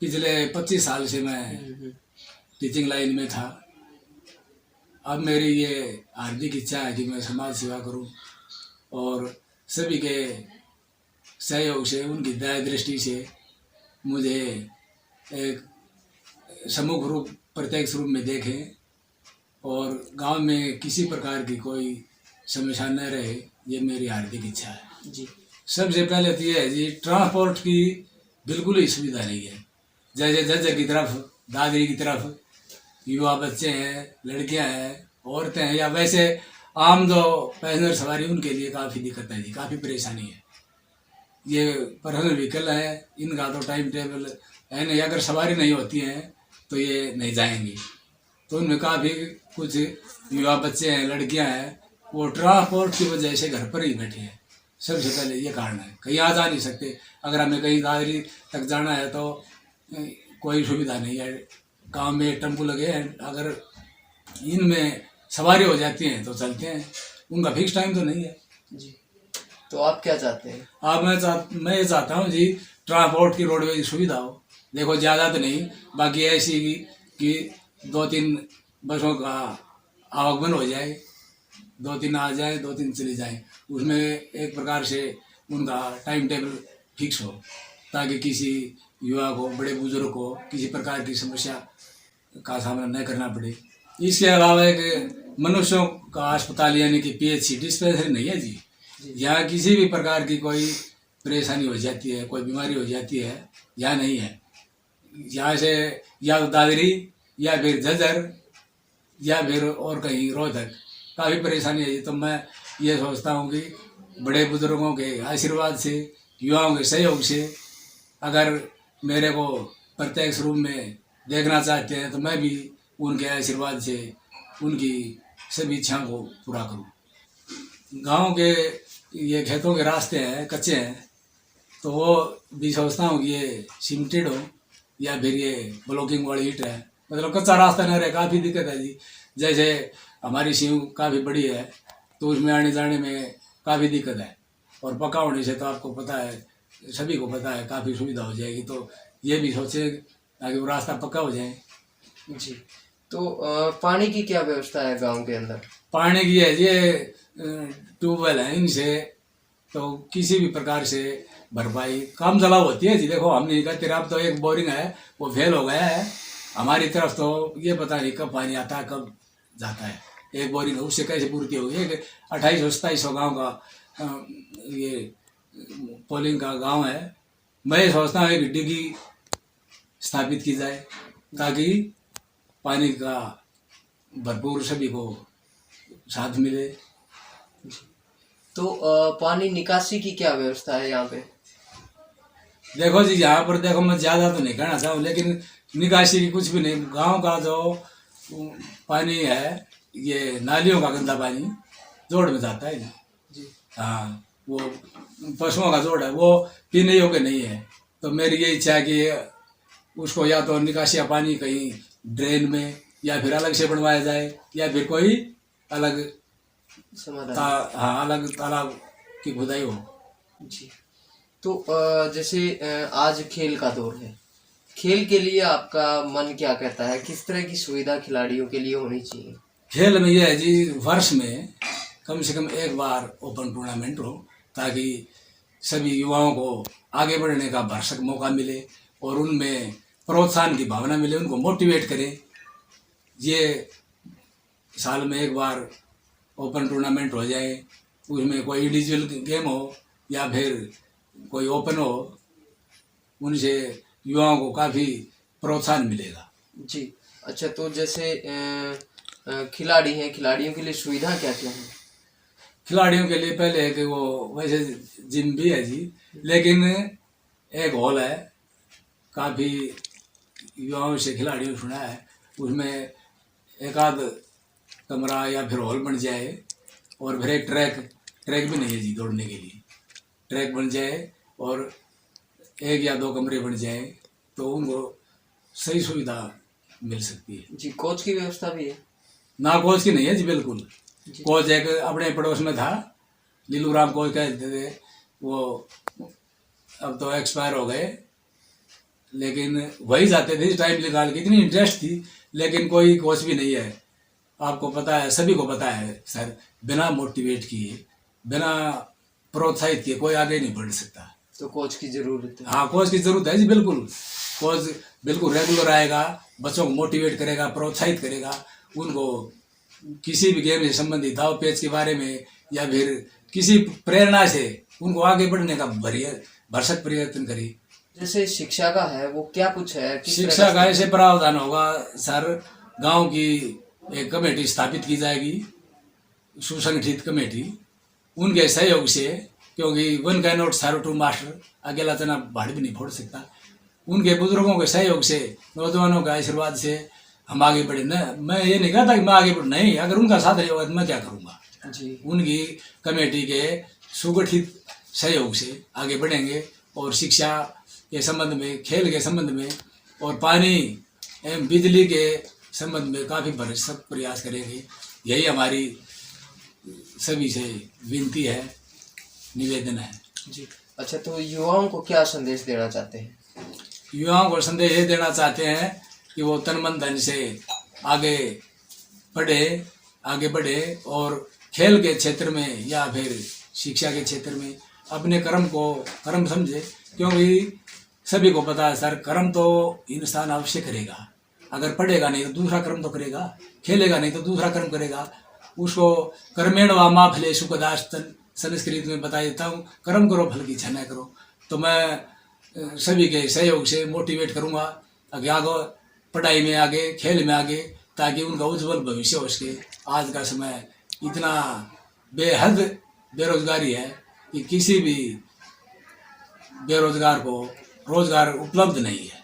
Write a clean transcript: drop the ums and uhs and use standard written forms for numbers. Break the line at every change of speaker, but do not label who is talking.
पिछले 25 साल से मैं टीचिंग लाइन में था। अब मेरी ये हार्दिक इच्छा है कि मैं समाज सेवा करूं और सभी के सहयोग से, उनकी दया दृष्टि से मुझे एक समूह रूप, प्रत्यक्ष रूप में देखें और गांव में किसी प्रकार की कोई समस्या न रहे, ये मेरी हार्दिक इच्छा है जी। सबसे पहले तो ये है जी, ट्रांसपोर्ट की बिल्कुल ही सुविधा नहीं है। जैसे जज्जर की तरफ, दादरी की तरफ युवा बच्चे हैं, लड़कियां हैं, औरतें हैं, या वैसे आम जो पैसेंजर सवारी, उनके लिए काफ़ी दिक्कत है जी, काफ़ी परेशानी है। ये पर्सनल व्हीकल है, इनका तो टाइम टेबल है नहीं, अगर सवारी नहीं होती है तो ये नहीं जाएंगी। तो उनमें काफ़ी कुछ युवा बच्चे हैं, लड़कियां हैं, वो ट्रांसपोर्ट की वजह से घर पर ही बैठे हैं। सबसे पहले ये कारण है, कहीं आ जा नहीं सकते। अगर हमें कहीं दादरी तक जाना है तो कोई सुविधा नहीं है। गांव में टेम्पो लगे हैं, अगर इनमें सवारी हो जाती हैं तो चलते हैं, उनका फिक्स टाइम तो नहीं है
जी। तो आप क्या चाहते हैं?
अब मैं ये चाहता हूँ जी, ट्रांसपोर्ट की रोडवेज की सुविधा हो। देखो ज़्यादा तो नहीं, बाकी ऐसी कि 2-3 बसों का आवागमन हो जाए, 2-3 आ जाए, 2-3 चली जाए, उसमें एक प्रकार से उनका टाइम टेबल फिक्स हो, ताकि किसी युवा को, बड़े बुजुर्ग को किसी प्रकार की समस्या का सामना न करना पड़े। इसके अलावा एक मनुष्यों का अस्पताल यानी कि PHC डिस्पेंसरी नहीं है जी। यहाँ किसी भी प्रकार की कोई परेशानी हो जाती है, कोई बीमारी हो जाती है, यहाँ नहीं है। यहाँ से या तो दादरी या फिर झज्जर या फिर और कहीं रोहतक काफ़ी परेशानी है। तो मैं ये सोचता हूँ कि बड़े बुजुर्गों के आशीर्वाद से, युवाओं के सहयोग से, अगर मेरे को प्रत्यक्ष रूप में देखना चाहते हैं तो मैं भी उनके आशीर्वाद से उनकी सभी इच्छाओं को पूरा करूं। गांव के ये खेतों के रास्ते हैं, कच्चे हैं, तो वो भी सोचता हूँ कि ये सीमेंटेड हो या फिर ये ब्लॉकिंग वाली ईंट है, मतलब कच्चा रास्ता न रहे, काफ़ी दिक्कत है जी। जैसे हमारी सीम काफ़ी बड़ी है तो उसमें आने जाने में काफ़ी दिक्कत है, और पक्का होने से तो आपको पता है, सभी को पता है, काफ़ी सुविधा हो जाएगी। तो ये भी सोचे ताकि वो रास्ता पक्का हो जाए
जी। तो पानी की क्या व्यवस्था है गांव के अंदर?
पानी की है ये ट्यूबवेल है, इनसे तो किसी भी प्रकार से भरपाई काम चलाओ होती है जी। देखो हमने कहा तेरा तो एक बोरिंग है वो फेल हो गया है, हमारी तरफ तो ये पता नहीं कब पानी आता है कब जाता है। एक बोरिंग है, उससे कैसे पूर्ति होगी? एक 2800-2700 गाँव का ये पोलिंग का गांव है। मैं सोचता हूँ एक डिगी स्थापित की जाए ताकि पानी का भरपूर सभी को साथ मिले।
तो पानी निकासी की क्या व्यवस्था है यहाँ पे?
देखो जी, यहाँ पर देखो, मैं ज़्यादा तो नहीं कहना चाहूँ, लेकिन निकासी की कुछ भी नहीं। गांव का जो पानी है, ये नालियों का गंदा पानी जोड़ में जाता है जी। हाँ, वो पशुओं का जोड़ है, वो पीने योग्य नहीं है। तो मेरी ये इच्छा है कि उसको या तो निकासी पानी कहीं ड्रेन में या फिर अलग से बनवाया जाए, या फिर कोई अलग अलग तालाब की खुदाई हो
जी। तो जैसे आज खेल का दौर है, खेल के लिए आपका मन क्या कहता है? किस तरह की सुविधा खिलाड़ियों के लिए होनी चाहिए?
खेल में यह है जी, वर्ष में कम से कम एक बार ओपन टूर्नामेंट हो, ताकि सभी युवाओं को आगे बढ़ने का भरसक मौका मिले और उनमें प्रोत्साहन की भावना मिले, उनको मोटिवेट करें। ये साल में एक बार ओपन टूर्नामेंट हो जाए, उसमें कोई इंडिविजुअल गेम हो या फिर कोई ओपन हो, उनसे युवाओं को काफ़ी प्रोत्साहन मिलेगा
जी। अच्छा, तो जैसे खिलाड़ी हैं, खिलाड़ियों के लिए सुविधा क्या क्या है?
खिलाड़ियों के लिए पहले है कि वो वैसे जिम भी है जी, लेकिन एक हॉल है, काफ़ी युवाओं से खिलाड़ियों सुना है, उसमें एक आध कमरा या फिर हॉल बन जाए, और फिर एक ट्रैक भी नहीं है जी दौड़ने के लिए, ट्रैक बन जाए और 1 या 2 कमरे बन जाए तो उनको सही सुविधा मिल सकती है
जी। कोच की व्यवस्था भी है?
ना, कोच की नहीं है जी, बिल्कुल। कोच एक अपने पड़ोस में था, लीलू राम कोच कहते थे, वो अब तो एक्सपायर हो गए, लेकिन वही जाते थे टाइम निकाल के, इतनी इंटरेस्ट थी, लेकिन कोई कोच भी नहीं है। आपको पता है, सभी को पता है सर, बिना मोटिवेट किए, बिना प्रोत्साहित किए कोई आगे नहीं बढ़ सकता।
तो कोच की जरूरत है।
हाँ, कोच की जरूरत है जी, बिल्कुल। कोच बिल्कुल रेगुलर आएगा, बच्चों को मोटिवेट करेगा, प्रोत्साहित करेगा, उनको किसी भी गेम से संबंधित दाव पेच के बारे में या फिर किसी प्रेरणा से उनको आगे बढ़ने का भरसक प्रयत्न करे।
जैसे शिक्षा का है वो क्या कुछ है, किस तरह
शिक्षा का ऐसे प्रावधान होगा सर, गांव की एक कमेटी स्थापित की जाएगी, सुसंगठित कमेटी, उनके सहयोग से, क्योंकि one cannot serve two master, अकेला तना भाड़ भी नहीं फोड़ सकता। उनके बुजुर्गों के सहयोग से, नौजवानों के आशीर्वाद से हम आगे बढ़े। न मैं ये नहीं कहता कि मैं आगे बढ़, नहीं, अगर उनका साथ नहीं होगा तो मैं क्या करूँगा
जी।
उनकी कमेटी के सुगठित सहयोग से आगे बढ़ेंगे और शिक्षा के संबंध में, खेल के संबंध में और पानी एवं बिजली के संबंध में काफ़ी भरसक प्रयास करेंगे। यही हमारी सभी से विनती है, निवेदन है।
जी। अच्छा, तो युवाओं को क्या संदेश देना चाहते हैं?
युवाओं को संदेश ये देना चाहते हैं कि वो तन मन धन से आगे बढ़े और खेल के क्षेत्र में या फिर शिक्षा के क्षेत्र में अपने कर्म को कर्म समझे, क्योंकि सभी को पता है सर, कर्म तो इंसान अवश्य करेगा। अगर पढ़ेगा नहीं तो दूसरा कर्म तो करेगा, खेलेगा नहीं तो दूसरा कर्म करेगा। उसको कर्मेण वामा फले सुखदास्तन संस्कृत में बता देता हूँ, कर्म करो फल की इच्छा न करो। तो मैं सभी के सहयोग से मोटिवेट करूँगा आगे पढ़ाई में आगे, खेल में आगे, ताकि उनका उज्जवल भविष्य हो सके। आज का समय इतना बेहद बेरोजगारी है कि किसी भी बेरोजगार को रोजगार उपलब्ध नहीं है।